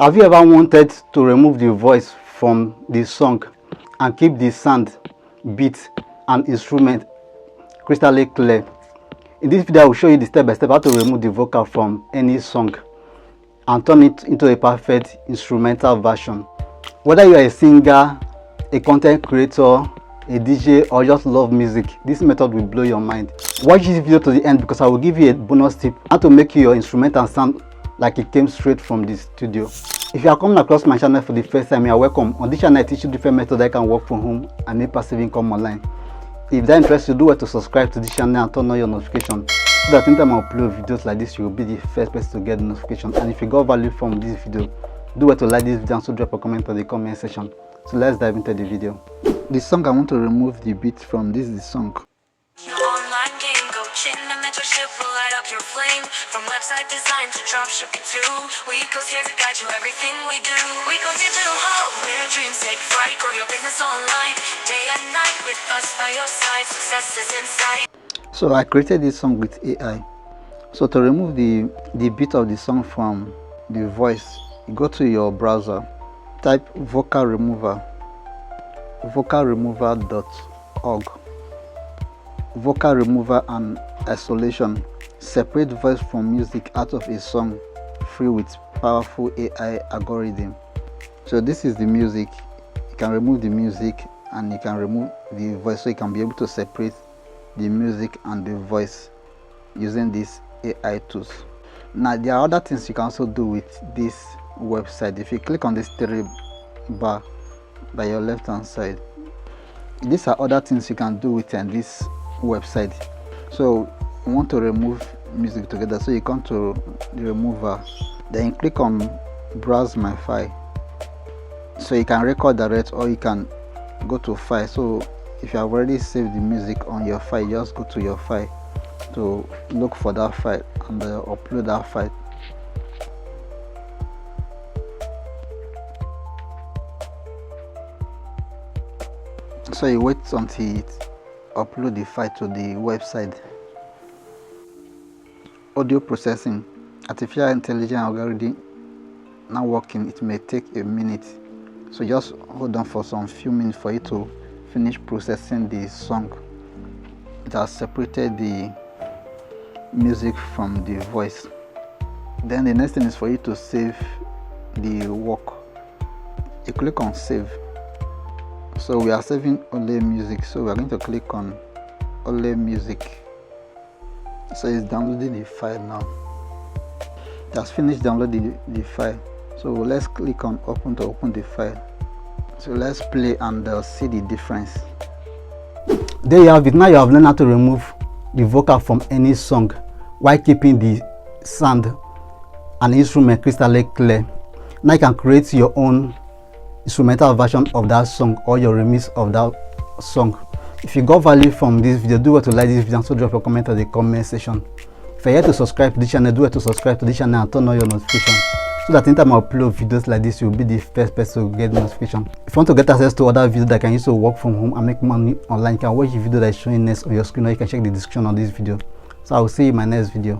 Have you ever wanted to remove the voice from the song and keep the sound, beat and instrument crystal clear? In this video I will show you the step by step how to remove the vocal from any song and turn it into a perfect instrumental version. Whether you are a singer, a content creator, a DJ, or just love music, this method will blow your mind. Watch this video to the end because I will give you a bonus tip how to make your instrumental sound like it came straight from the studio. If you are coming across my channel for the first time, you are welcome. On this channel I teach you different methods that can work from home and make passive income online. If that interests you, do well to subscribe to this channel and turn on your notifications so that anytime I upload videos like this, you will be the first person to get the notification. And if you got value from this video, do well to like this video and so drop a comment on the comment section. So let's dive into the video. The song I want to remove the beat from, this is the song. Your flame from website design to dropshipping too. We go here to guide you everything we do. We go digital hub where dreams take flight. Grow your business online day and night with us by your side. Success is in sight. So I created this song with AI. So to remove the beat of the song from the voice, you go to your browser, type vocal remover, vocalremover.org. Vocal remover and isolation. Separate voice from music out of a song, free with powerful AI algorithm. So this is the music. You can remove the music and you can remove the voice, so you can be able to separate the music and the voice using these AI tools. Now there are other things you can also do with this website. If you click on this three bar by your left hand side, these are other things you can do with this website. So you want to remove music together, so you come to the remover, then you click on browse my file, so you can record direct or you can go to file. So if you have already saved the music on your file, just go to your file to look for that file and upload that file. So you wait until it upload the file to the website. Audio processing, artificial intelligence algorithm now working. It may take a minute, so just hold on for some few minutes for it to finish processing the song. It has separated the music from the voice. Then the next thing is for you to save the work. You click on save. So we are saving only music, so we are going to click on only music. So it's downloading the file now. It has finished downloading the file. So let's click on open to open the file. So let's play and see the difference. There you have it. Now you have learned how to remove the vocal from any song while keeping the sound and instrument crystal clear. Now you can create your own instrumental version of that song or your remix of that song. If you got value from this video, do well to like this video and so drop a comment on the comment section. If you're here to subscribe to this channel, do well to subscribe to this channel and turn on your notifications so that anytime I upload videos like this, you'll be the first person to get the notification. If you want to get access to other videos that can use to work from home and make money online, you can watch the video that is showing next on your screen, or you can check the description of this video. So I will see you in my next video.